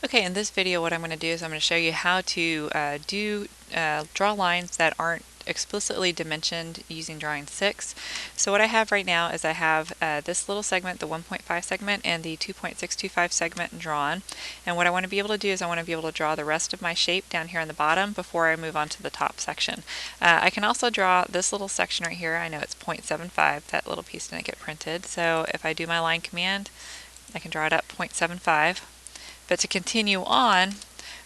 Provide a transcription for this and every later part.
Okay, in this video what I'm going to do is I'm going to show you how to draw lines that aren't explicitly dimensioned using drawing 6. So what I have right now is I have this little segment, the 1.5 segment, and the 2.625 segment drawn. And what I want to be able to do is I want to be able to draw the rest of my shape down here on the bottom before I move on to the top section. I can also draw this little section right here. I know it's 0.75, that little piece didn't get printed. So if I do my line command, I can draw it up 0.75. But to continue on,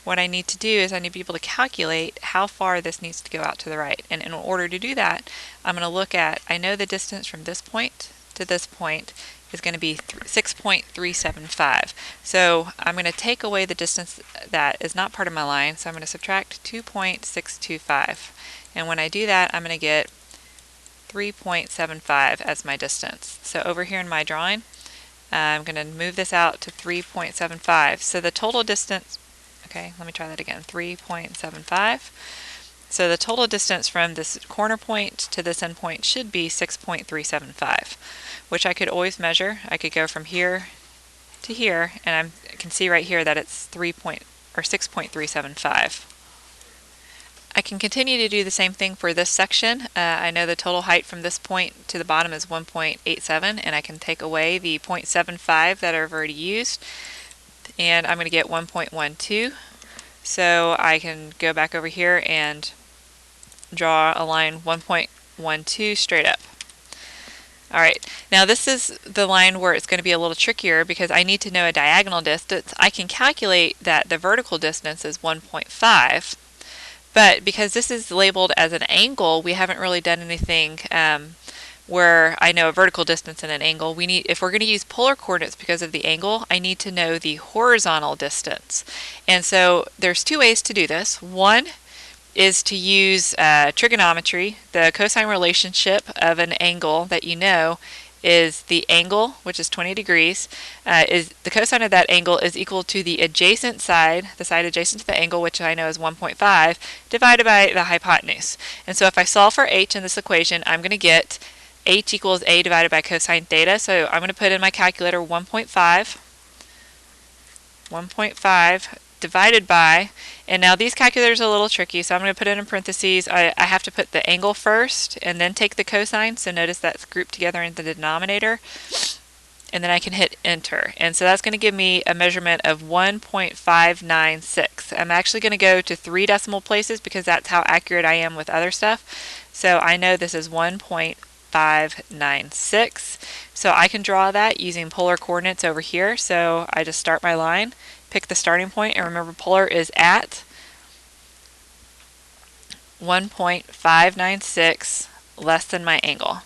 what I need to do is I need to be able to calculate how far this needs to go out to the right. And in order to do that, I'm going to look at, I know the distance from this point to this point is going to be 6.375. So I'm going to take away the distance that is not part of my line, so I'm going to subtract 2.625. And when I do that, I'm going to get 3.75 as my distance. So over here in my drawing, I'm going to move this out to 3.75. So the total distance, okay, let me try that again, 3.75. So the total distance from this corner point to this end point should be 6.375, which I could always measure. I could go from here to here, and I can see right here that it's 6.375. I can continue to do the same thing for this section. I know the total height from this point to the bottom is 1.87, and I can take away the 0.75 that I've already used, and I'm going to get 1.12. So I can go back over here and draw a line 1.12 straight up. Alright, now this is the line where it's going to be a little trickier because I need to know a diagonal distance. I can calculate that the vertical distance is 1.5. But because this is labeled as an angle, we haven't really done anything where I know a vertical distance and an angle. We need, if we're going to use polar coordinates because of the angle, I need to know the horizontal distance. And so there's two ways to do this. One is to use trigonometry. The cosine relationship of an angle that you know is the angle, which is 20 degrees, is the cosine of that angle is equal to the adjacent side, the side adjacent to the angle, which I know is 1.5, divided by the hypotenuse. And so if I solve for h in this equation, I'm going to get h equals a divided by cosine theta. So I'm going to put in my calculator 1.5 divided by, and now these calculators are a little tricky, so I'm going to put it in parentheses. I have to put the angle first and then take the cosine, so notice that's grouped together in the denominator, and then I can hit enter. And so that's going to give me a measurement of 1.596. I'm actually going to go to 3 decimal places because that's how accurate I am with other stuff. So I know this is 1.596. So I can draw that using polar coordinates over here. So I just start my line, pick the starting point, and remember polar is at 1.596 less than my angle.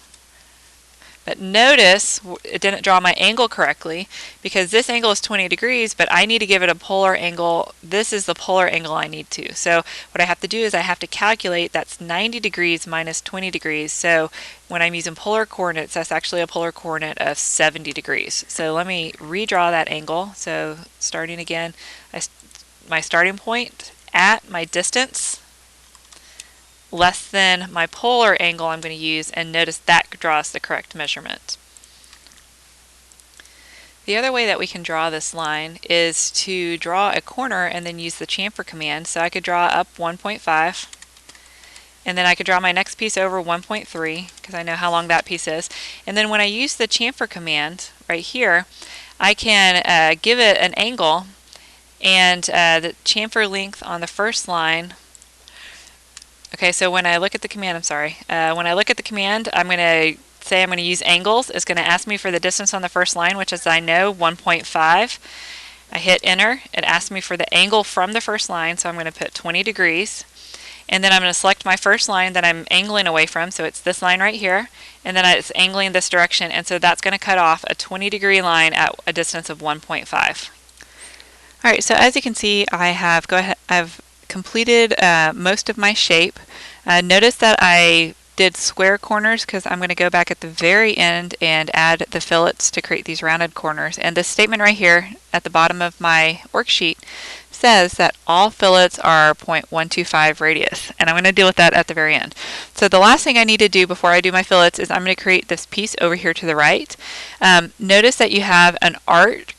But notice it didn't draw my angle correctly because this angle is 20 degrees, but I need to give it a polar angle. This is the polar angle I need to. So what I have to do is I have to calculate that's 90 degrees minus 20 degrees. So when I'm using polar coordinates, that's actually a polar coordinate of 70 degrees. So let me redraw that angle. So starting again, my starting point at my distance less than my polar angle I'm going to use, and notice that draws the correct measurement. The other way that we can draw this line is to draw a corner and then use the chamfer command. So I could draw up 1.5, and then I could draw my next piece over 1.3 because I know how long that piece is. And then when I use the chamfer command right here, I can give it an angle, and the chamfer length on the first line. Okay, so when I look at the command, when I look at the command, I'm going to say I'm going to use angles. It's going to ask me for the distance on the first line, which is, I know, 1.5. I hit enter. It asks me for the angle from the first line, so I'm going to put 20 degrees. And then I'm going to select my first line that I'm angling away from, so it's this line right here, and then it's angling this direction, and so that's going to cut off a 20-degree line at a distance of 1.5. Alright, so as you can see, I've completed most of my shape. Notice that I did square corners because I'm going to go back at the very end and add the fillets to create these rounded corners. And this statement right here at the bottom of my worksheet says that all fillets are 0.125 radius, and I'm going to deal with that at the very end. So the last thing I need to do before I do my fillets is I'm going to create this piece over here to the right. Notice that you have an arc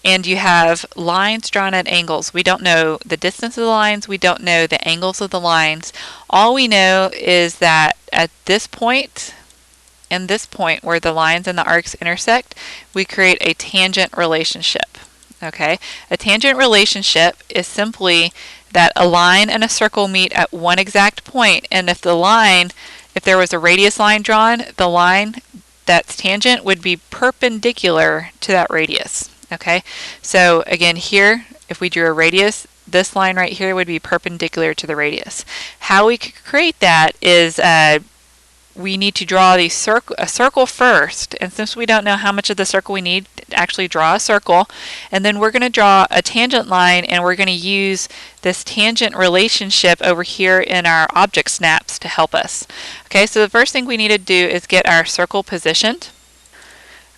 and you have lines drawn at angles. We don't know the distance of the lines, we don't know the angles of the lines. All we know is that at this point and this point where the lines and the arcs intersect, we create a tangent relationship. Okay, a tangent relationship is simply that a line and a circle meet at one exact point, and if there was a radius line drawn, the line that's tangent would be perpendicular to that radius. Okay, so again here, if we drew a radius, this line right here would be perpendicular to the radius. How we could create that is we need to draw a circle first, and since we don't know how much of the circle we need, actually draw a circle, and then we're going to draw a tangent line, and we're going to use this tangent relationship over here in our object snaps to help us. Okay, so the first thing we need to do is get our circle positioned.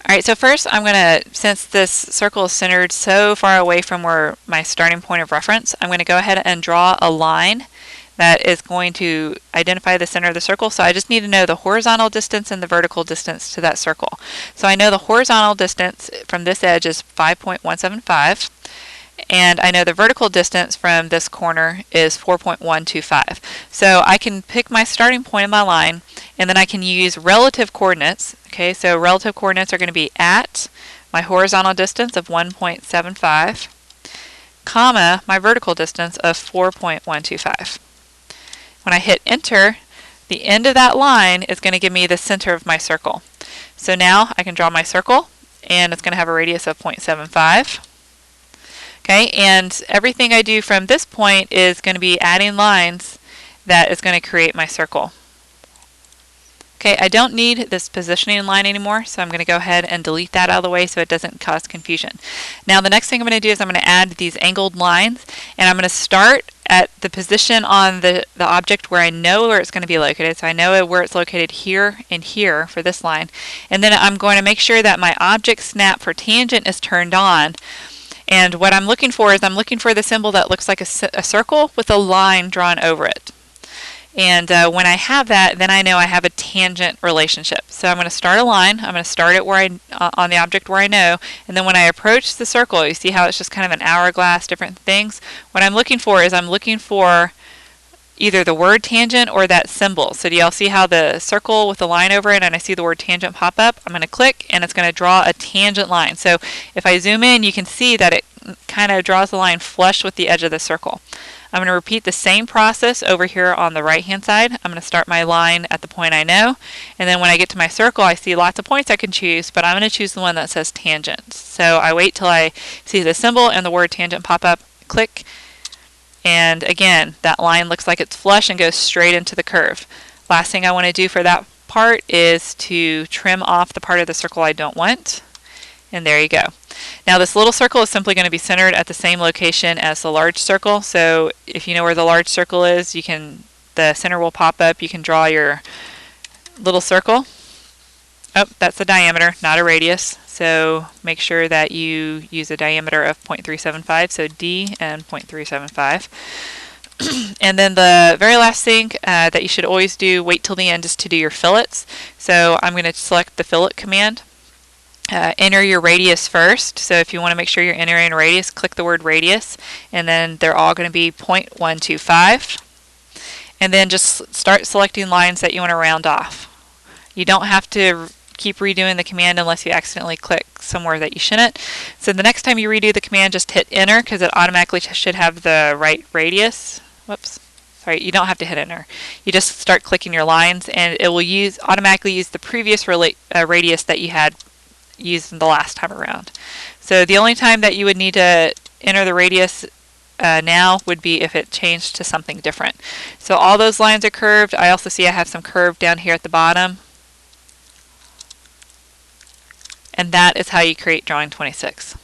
Alright, so first I'm going to, since this circle is centered so far away from where my starting point of reference, I'm going to go ahead and draw a line that is going to identify the center of the circle. So I just need to know the horizontal distance and the vertical distance to that circle. So I know the horizontal distance from this edge is 5.175, and I know the vertical distance from this corner is 4.125. So I can pick my starting point of my line, and then I can use relative coordinates. Okay, so relative coordinates are going to be at my horizontal distance of 1.75, comma, my vertical distance of 4.125. When I hit enter, the end of that line is going to give me the center of my circle. So now I can draw my circle, and it's going to have a radius of 0.75. Okay, and everything I do from this point is going to be adding lines that is going to create my circle. Okay, I don't need this positioning line anymore, so I'm going to go ahead and delete that out of the way so it doesn't cause confusion. Now the next thing I'm going to do is I'm going to add these angled lines, and I'm going to start at the position on the object where I know where it's going to be located. So I know where it's located here and here for this line, and then I'm going to make sure that my object snap for tangent is turned on. And what I'm looking for is I'm looking for the symbol that looks like a circle with a line drawn over it. And when I have that, then I know I have a tangent relationship. So I'm going to start a line. I'm going to start it where on the object where I know, and then when I approach the circle, you see how it's just kind of an hourglass, different things. What I'm looking for is I'm looking for either the word tangent or that symbol. So do y'all see how the circle with the line over it, and I see the word tangent pop up? I'm going to click, and it's going to draw a tangent line. So if I zoom in, you can see that it kind of draws the line flush with the edge of the circle. I'm going to repeat the same process over here on the right hand side. I'm going to start my line at the point I know, and then when I get to my circle I see lots of points I can choose, but I'm going to choose the one that says tangent. So I wait till I see the symbol and the word tangent pop up, click, and again that line looks like it's flush and goes straight into the curve. Last thing I want to do for that part is to trim off the part of the circle I don't want, and there you go. Now this little circle is simply going to be centered at the same location as the large circle, so if you know where the large circle is, the center will pop up, you can draw your little circle. Oh, that's the diameter, not a radius, so make sure that you use a diameter of 0.375, so D and 0.375. And then the very last thing that you should always do, wait till the end, is to do your fillets. So I'm going to select the fillet command. Enter your radius first, so if you want to make sure you're entering a radius, click the word radius, and then they're all going to be 0.125, and then just start selecting lines that you want to round off. You don't have to keep redoing the command unless you accidentally click somewhere that you shouldn't. So the next time you redo the command, just hit enter, because it automatically should have the right radius. Whoops. Sorry, you don't have to hit enter. You just start clicking your lines, and it will automatically use the previous radius that you had used the last time around. So the only time that you would need to enter the radius now would be if it changed to something different. So all those lines are curved. I also see I have some curve down here at the bottom. And that is how you create drawing 26.